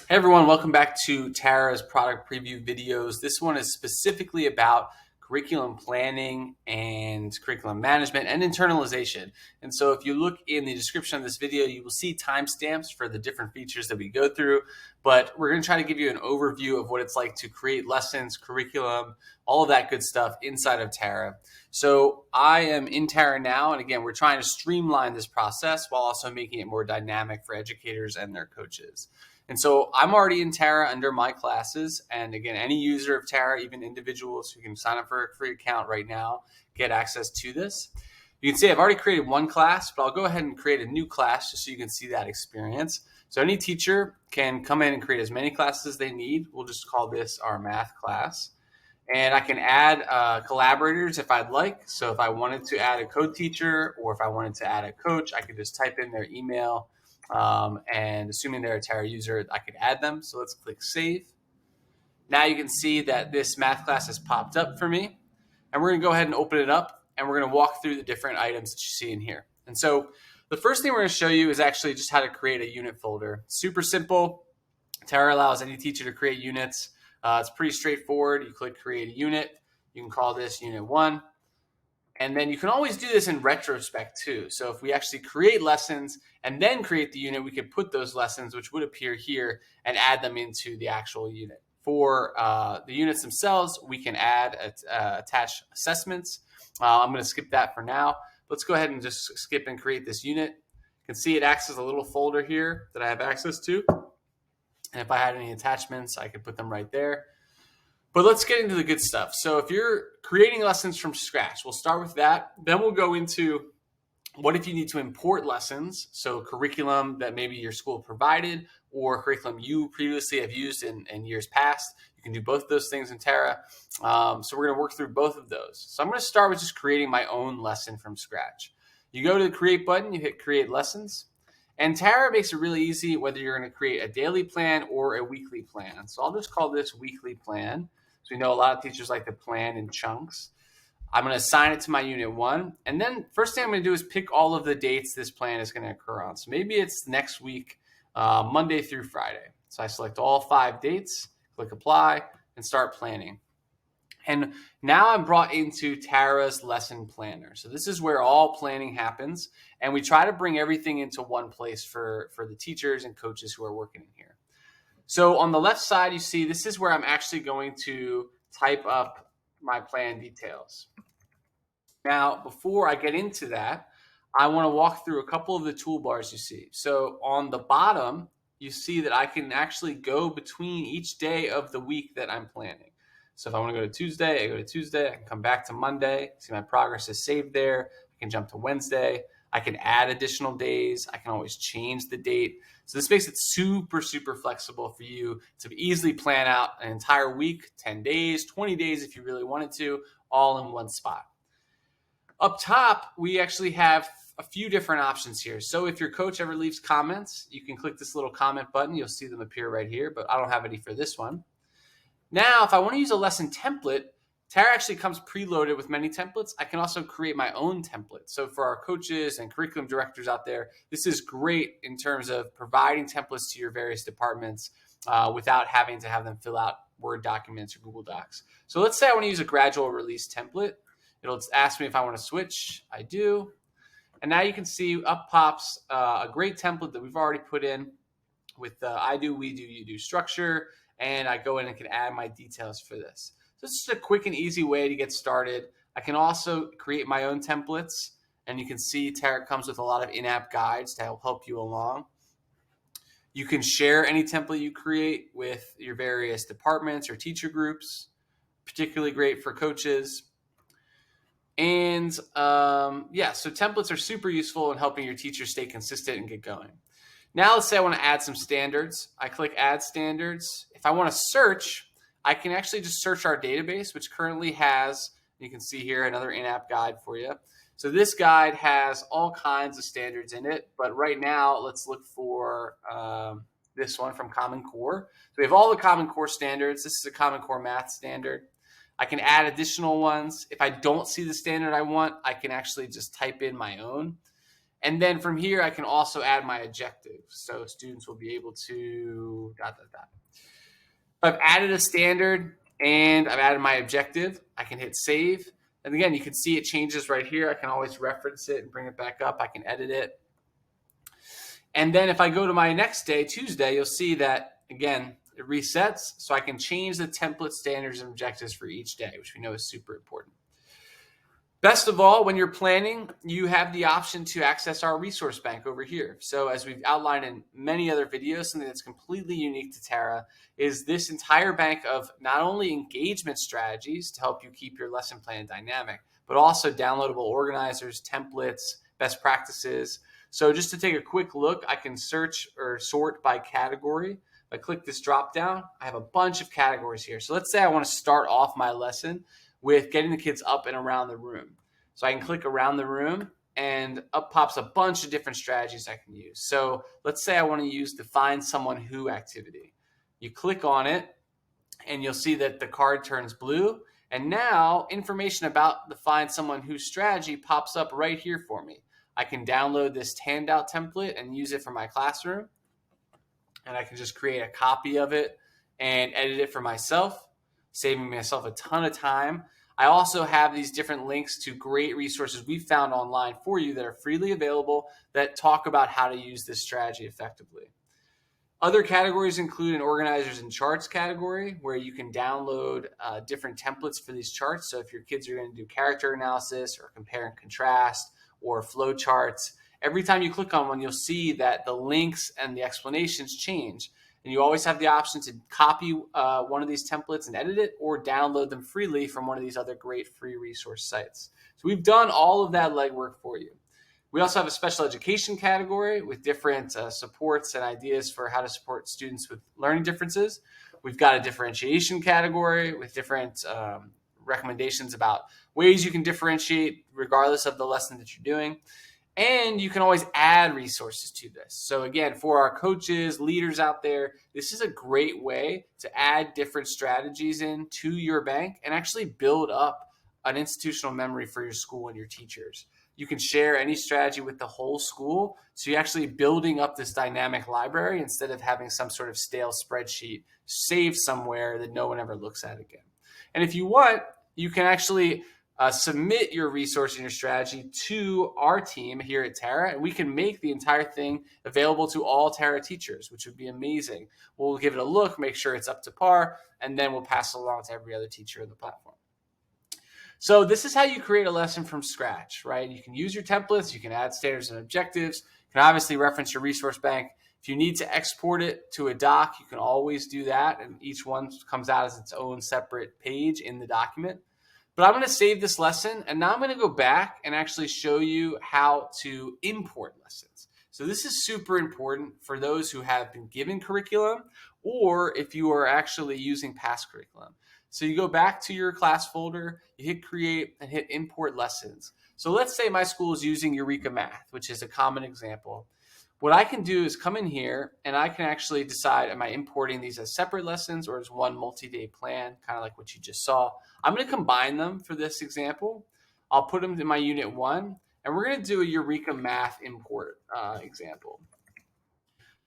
Hey everyone, welcome back to Tara's product preview videos. This one is specifically about curriculum planning and curriculum management and internalization. And so if you look in the description of this video, you will see timestamps for the different features that we go through. But we're going to try to give you an overview of what it's like to create lessons, curriculum, all of that good stuff inside of Tara. So I am in Tara now, and again, we're trying to streamline this process while also making it more dynamic for educators and their coaches. And so I'm already in Tara under my classes. And again, any user of Tara, even individuals who can sign up for a free account right now, get access to this. You can see I've already created one class, but I'll go ahead and create a new class just so you can see that experience. So any teacher can come in and create as many classes as they need. We'll just call this our math class. And I can add collaborators if I'd like. So if I wanted to add a co-teacher or if I wanted to add a coach, I could just type in their email. And assuming they're a Tara user, I could add them. So let's click save. Now you can see that this math class has popped up for me. And we're going to go ahead and open it up. And we're going to walk through the different items that you see in here. And so the first thing we're going to show you is actually just how to create a unit folder. Super simple. Tara allows any teacher to create units. It's pretty straightforward. You click create a unit. You can call this unit 1. And then you can always do this in retrospect too. So if we actually create lessons and then create the unit, we could put those lessons, which would appear here, and add them into the actual unit. For the units themselves, we can add attach assessments. I'm going to skip that for now. Let's go ahead and just skip and create this unit. You can see it acts as a little folder here that I have access to. And if I had any attachments, I could put them right there. But let's get into the good stuff. So if you're creating lessons from scratch, we'll start with that. Then we'll go into what if you need to import lessons, so curriculum that maybe your school provided or curriculum you previously have used in years past. You can do both of those things in Tara. So we're going to work through both of those. So I'm going to start with just creating my own lesson from scratch. You go to the create button, you hit create lessons. And Tara makes it really easy whether you're going to create a daily plan or a weekly plan. So I'll just call this weekly plan. So we know a lot of teachers like to plan in chunks. I'm going to assign it to my unit 1. And then first thing I'm going to do is pick all of the dates this plan is going to occur on. So maybe it's next week, Monday through Friday. So I select all 5 dates, click apply, and start planning. And now I'm brought into Tara's lesson planner. So this is where all planning happens. And we try to bring everything into one place for the teachers and coaches who are working in here. So on the left side, you see this is where I'm actually going to type up my plan details. Now, before I get into that, I want to walk through a couple of the toolbars you see. So on the bottom, you see that I can actually go between each day of the week that I'm planning. So if I want to go to Tuesday, I go to Tuesday. I can come back to Monday. See my progress is saved there. I can jump to Wednesday. I can add additional days. I can always change the date. So this makes it super, super flexible for you to easily plan out an entire week, 10 days, 20 days if you really wanted to, all in one spot. Up top, we actually have a few different options here. So if your coach ever leaves comments, you can click this little comment button. You'll see them appear right here, but I don't have any for this one. Now, if I want to use a lesson template, Tara actually comes preloaded with many templates. I can also create my own template. So for our coaches and curriculum directors out there, this is great in terms of providing templates to your various departments without having to have them fill out Word documents or Google Docs. So let's say I want to use a gradual release template. It'll ask me if I want to switch. I do. And now you can see up pops a great template that we've already put in with I do, we do, you do structure. And I go in and can add my details for this. So this is a quick and easy way to get started. I can also create my own templates. And you can see Tara comes with a lot of in-app guides to help you along. You can share any template you create with your various departments or teacher groups. Particularly great for coaches. And so templates are super useful in helping your teachers stay consistent and get going. Now let's say I want to add some standards. I click add standards. If I want to search, I can actually just search our database, which currently has, you can see here, another in-app guide for you. So this guide has all kinds of standards in it, but right now let's look for this one from Common Core. So we have all the Common Core standards. This is a Common Core math standard. I can add additional ones. If I don't see the standard I want, I can actually just type in my own. And then from here, I can also add my objective. So students will be able to dot, dot, dot. I've added a standard and I've added my objective. I can hit save. And again, you can see it changes right here. I can always reference it and bring it back up. I can edit it. And then if I go to my next day, Tuesday, you'll see that, again, it resets. So I can change the template standards and objectives for each day, which we know is super important. Best of all, when you're planning, you have the option to access our resource bank over here. So as we've outlined in many other videos, something that's completely unique to Tara is this entire bank of not only engagement strategies to help you keep your lesson plan dynamic, but also downloadable organizers, templates, best practices. So just to take a quick look, I can search or sort by category. If I click this drop down, I have a bunch of categories here. So let's say I want to start off my lesson with getting the kids up and around the room. So I can click around the room and up pops a bunch of different strategies I can use. So let's say I want to use the find someone who activity. You click on it and you'll see that the card turns blue. And now information about the find someone who strategy pops up right here for me. I can download this handout template and use it for my classroom. And I can just create a copy of it and edit it for myself, saving myself a ton of time. I also have these different links to great resources we found online for you that are freely available that talk about how to use this strategy effectively. Other categories include an organizers and charts category where you can download different templates for these charts. So if your kids are going to do character analysis or compare and contrast or flow charts, every time you click on one, you'll see that the links and the explanations change. And you always have the option to copy one of these templates and edit it or download them freely from one of these other great free resource sites. So we've done all of that legwork for you. We also have a special education category with different supports and ideas for how to support students with learning differences. We've got a differentiation category with different recommendations about ways you can differentiate regardless of the lesson that you're doing. And you can always add resources to this. So again, for our coaches, leaders out there, this is a great way to add different strategies into your bank and actually build up an institutional memory for your school and your teachers. You can share any strategy with the whole school. So you're actually building up this dynamic library instead of having some sort of stale spreadsheet saved somewhere that no one ever looks at again. And if you want, you can actually submit your resource and your strategy to our team here at Tara, and we can make the entire thing available to all Tara teachers, which would be amazing. We'll give it a look, make sure it's up to par, and then we'll pass it along to every other teacher in the platform. So this is how you create a lesson from scratch, right? You can use your templates, you can add standards and objectives, you can obviously reference your resource bank. If you need to export it to a doc, you can always do that, and each one comes out as its own separate page in the document. But I'm going to save this lesson, and now I'm going to go back and actually show you how to import lessons. So this is super important for those who have been given curriculum or if you are actually using past curriculum. So you go back to your class folder, you hit create and hit import lessons. So let's say my school is using Eureka Math, which is a common example. What I can do is come in here and I can actually decide, am I importing these as separate lessons or as one multi-day plan, kind of like what you just saw. I'm going to combine them for this example. I'll put them in my unit 1, and we're going to do a Eureka Math import example.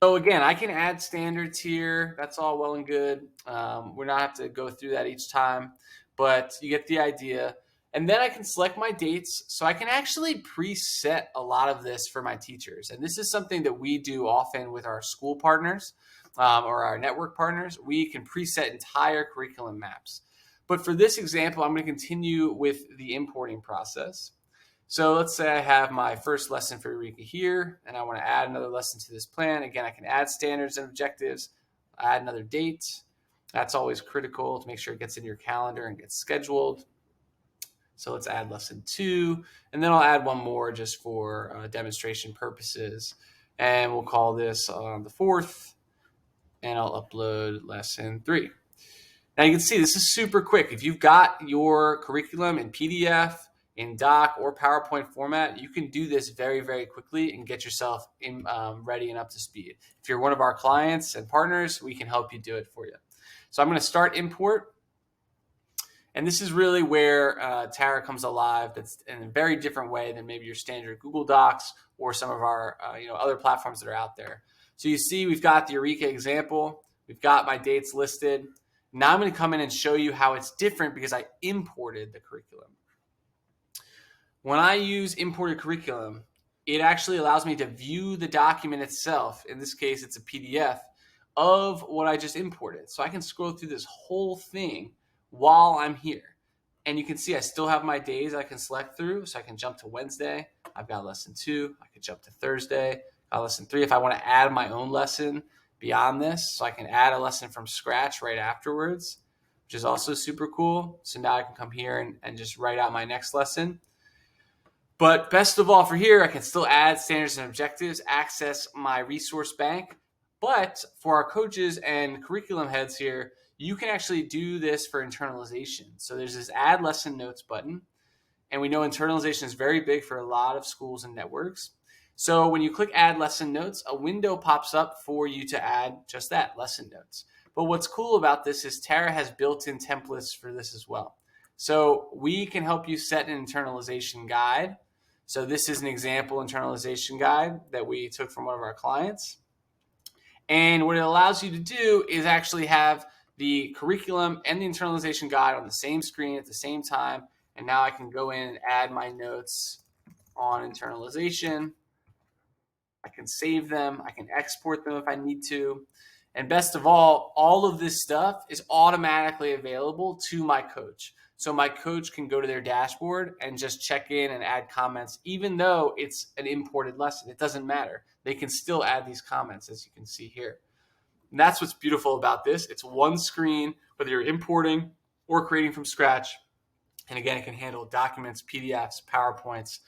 So again, I can add standards here. That's all well and good. We're not have to go through that each time, but you get the idea. And then I can select my dates. So I can actually preset a lot of this for my teachers. And this is something that we do often with our school partners or our network partners. We can preset entire curriculum maps. But for this example, I'm going to continue with the importing process. So let's say I have my first lesson for Eureka here, and I want to add another lesson to this plan. Again, I can add standards and objectives, add another date. That's always critical to make sure it gets in your calendar and gets scheduled. So let's add lesson 2, and then I'll add one more just for demonstration purposes. And we'll call this on the 4th, and I'll upload lesson 3. Now you can see this is super quick. If you've got your curriculum in PDF, in doc, or PowerPoint format, you can do this very, very quickly and get yourself ready and up to speed. If you're one of our clients and partners, we can help you do it for you. So I'm going to start import. And this is really where Tara comes alive. That's in a very different way than maybe your standard Google Docs or some of our other platforms that are out there. So you see we've got the Eureka example. We've got my dates listed. Now I'm going to come in and show you how it's different because I imported the curriculum. When I use imported curriculum, it actually allows me to view the document itself. In this case, it's a PDF of what I just imported. So I can scroll through this whole thing while I'm here. And you can see I still have my days I can select through. So I can jump to Wednesday. I've got lesson 2. I could jump to Thursday. Lesson 3. If I want to add my own lesson beyond this, so I can add a lesson from scratch right afterwards, which is also super cool. So now I can come here and just write out my next lesson. But best of all for here, I can still add standards and objectives, access my resource bank. But for our coaches and curriculum heads here, you can actually do this for internalization. So there's this add lesson notes button. And we know internalization is very big for a lot of schools and networks. So when you click add lesson notes, a window pops up for you to add just that, lesson notes. But what's cool about this is Tara has built-in templates for this as well. So we can help you set an internalization guide. So this is an example internalization guide that we took from one of our clients. And what it allows you to do is actually have the curriculum and the internalization guide on the same screen at the same time. And now I can go in and add my notes on internalization. I can save them. I can export them if I need to. And best of all of this stuff is automatically available to my coach. So my coach can go to their dashboard and just check in and add comments, even though it's an imported lesson. It doesn't matter. They can still add these comments, as you can see here. And that's what's beautiful about this. It's one screen, whether you're importing or creating from scratch. And again, it can handle documents, PDFs, PowerPoints,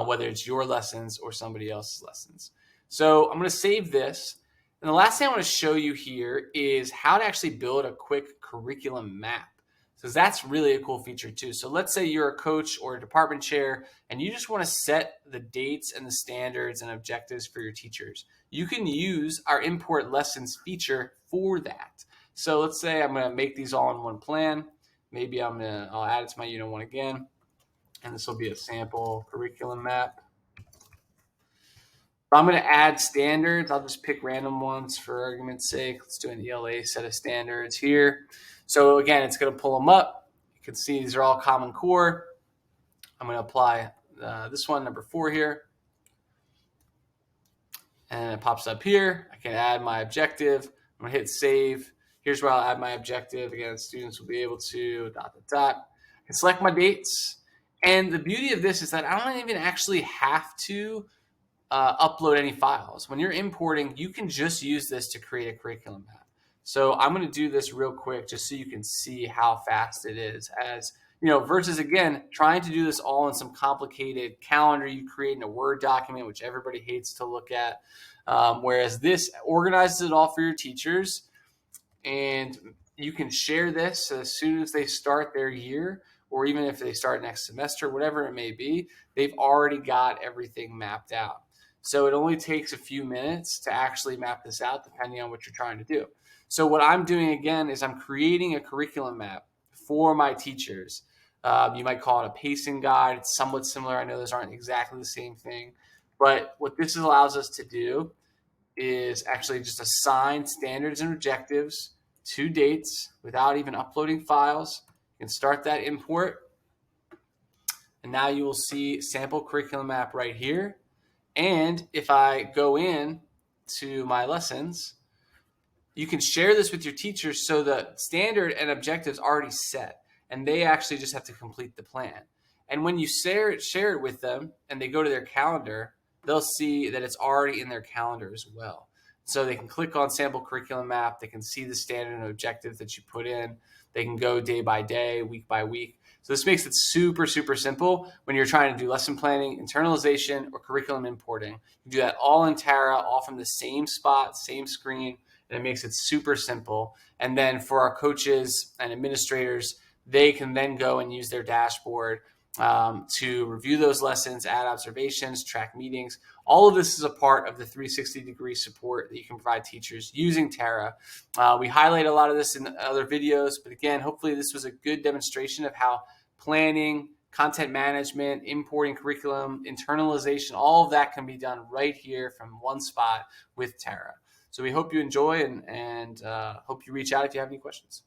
whether it's your lessons or somebody else's lessons. So I'm going to save this. And the last thing I want to show you here is how to actually build a quick curriculum map. So that's really a cool feature too. So let's say you're a coach or a department chair and you just want to set the dates and the standards and objectives for your teachers. You can use our import lessons feature for that. So let's say I'm going to make these all in one plan. Maybe I'll add it to my Unit 1 again. And this will be a sample curriculum map. I'm going to add standards. I'll just pick random ones for argument's sake. Let's do an ELA set of standards here. So again, it's going to pull them up. You can see these are all Common Core. I'm going to apply this one, number 4 here. And it pops up here. I can add my objective. I'm going to hit save. Here's where I'll add my objective. Again, students will be able to ... I can select my dates. And the beauty of this is that I don't even actually have to upload any files. When you're importing, you can just use this to create a curriculum map. So I'm going to do this real quick just so you can see how fast it is, as versus again trying to do this all in some complicated calendar you create in a Word document, which everybody hates to look at. Whereas this organizes it all for your teachers, and you can share this as soon as they start their year, or even if they start next semester, whatever it may be, they've already got everything mapped out. So it only takes a few minutes to actually map this out depending on what you're trying to do. So what I'm doing again is I'm creating a curriculum map for my teachers. You might call it a pacing guide. It's somewhat similar. I know those aren't exactly the same thing. But what this allows us to do is actually just assign standards and objectives to dates without even uploading files. You can start that import. And now you will see sample curriculum map right here. And if I go in to my lessons, you can share this with your teachers so the standard and objectives are already set, and they actually just have to complete the plan. And when you share it with them and they go to their calendar, they'll see that it's already in their calendar as well. So they can click on sample curriculum map. They can see the standard and objective that you put in. They can go day by day, week by week. So this makes it super, super simple when you're trying to do lesson planning, internalization, or curriculum importing. You do that all in Tara, all from the same spot, same screen, and it makes it super simple. And then for our coaches and administrators, they can then go and use their dashboard to review those lessons, add observations, track meetings. All of this is a part of the 360-degree support that you can provide teachers using Terra. We highlight a lot of this in other videos, but again, hopefully this was a good demonstration of how planning, content management, importing curriculum, internalization, all of that can be done right here from one spot with Terra. So we hope you enjoy and hope you reach out if you have any questions.